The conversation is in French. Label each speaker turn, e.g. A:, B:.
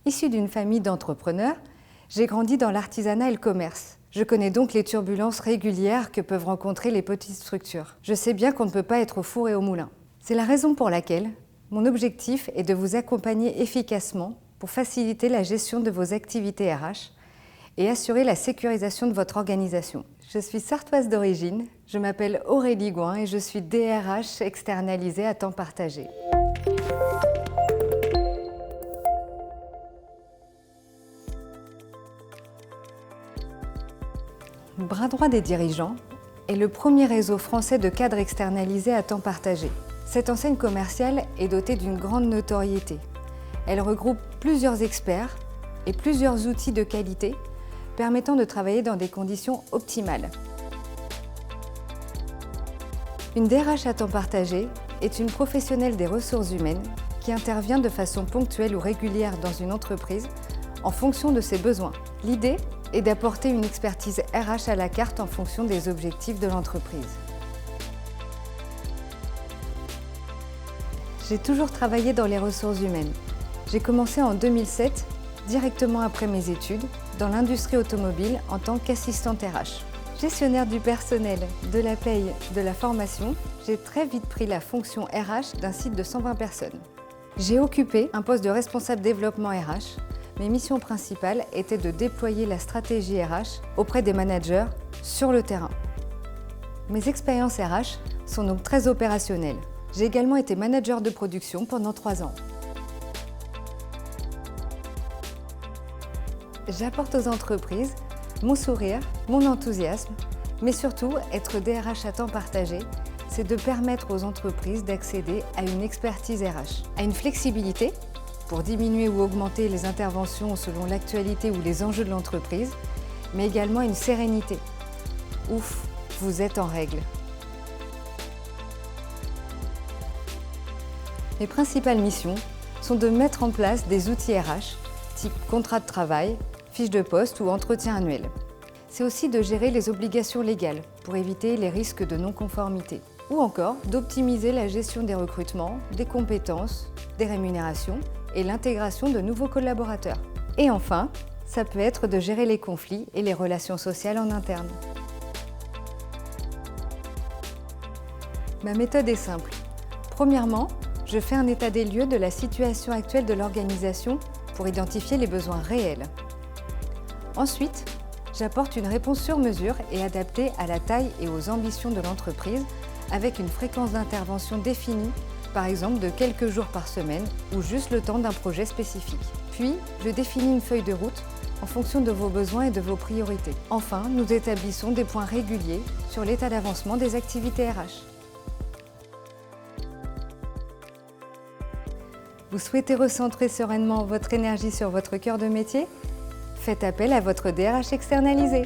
A: Issue d'une famille d'entrepreneurs, j'ai grandi dans l'artisanat et le commerce. Je connais donc les turbulences régulières que peuvent rencontrer les petites structures. Je sais bien qu'on ne peut pas être au four et au moulin. C'est la raison pour laquelle mon objectif est de vous accompagner efficacement pour faciliter la gestion de vos activités RH et assurer la sécurisation de votre organisation. Je suis sarthoise d'origine, je m'appelle Aurélie Gouin et je suis DRH externalisée à temps partagé. Bras droit des dirigeants est le premier réseau français de cadres externalisés à temps partagé. Cette enseigne commerciale est dotée d'une grande notoriété. Elle regroupe plusieurs experts et plusieurs outils de qualité permettant de travailler dans des conditions optimales. Une DRH à temps partagé est une professionnelle des ressources humaines qui intervient de façon ponctuelle ou régulière dans une entreprise en fonction de ses besoins. L'idée est d'apporter une expertise RH à la carte en fonction des objectifs de l'entreprise. J'ai toujours travaillé dans les ressources humaines. J'ai commencé en 2007, directement après mes études, dans l'industrie automobile en tant qu'assistante RH. Gestionnaire du personnel, de la paye, de la formation, j'ai très vite pris la fonction RH d'un site de 120 personnes. J'ai occupé un poste de responsable développement RH. Mes missions principales étaient de déployer la stratégie RH auprès des managers sur le terrain. Mes expériences RH sont donc très opérationnelles. J'ai également été manager de production pendant 3 ans. J'apporte aux entreprises mon sourire, mon enthousiasme, mais surtout être DRH à temps partagé, c'est de permettre aux entreprises d'accéder à une expertise RH, à une flexibilité pour diminuer ou augmenter les interventions selon l'actualité ou les enjeux de l'entreprise, mais également une sérénité. Ouf, vous êtes en règle. Mes principales missions sont de mettre en place des outils RH, type contrat de travail, fiche de poste ou entretien annuel. C'est aussi de gérer les obligations légales pour éviter les risques de non-conformité. Ou encore d'optimiser la gestion des recrutements, des compétences, des rémunérations et l'intégration de nouveaux collaborateurs. Et enfin, ça peut être de gérer les conflits et les relations sociales en interne. Ma méthode est simple. Premièrement, je fais un état des lieux de la situation actuelle de l'organisation pour identifier les besoins réels. Ensuite, j'apporte une réponse sur mesure et adaptée à la taille et aux ambitions de l'entreprise avec une fréquence d'intervention définie, par exemple de quelques jours par semaine ou juste le temps d'un projet spécifique. Puis, je définis une feuille de route en fonction de vos besoins et de vos priorités. Enfin, nous établissons des points réguliers sur l'état d'avancement des activités RH. Vous souhaitez recentrer sereinement votre énergie sur votre cœur de métier ? Faites appel à votre DRH externalisé.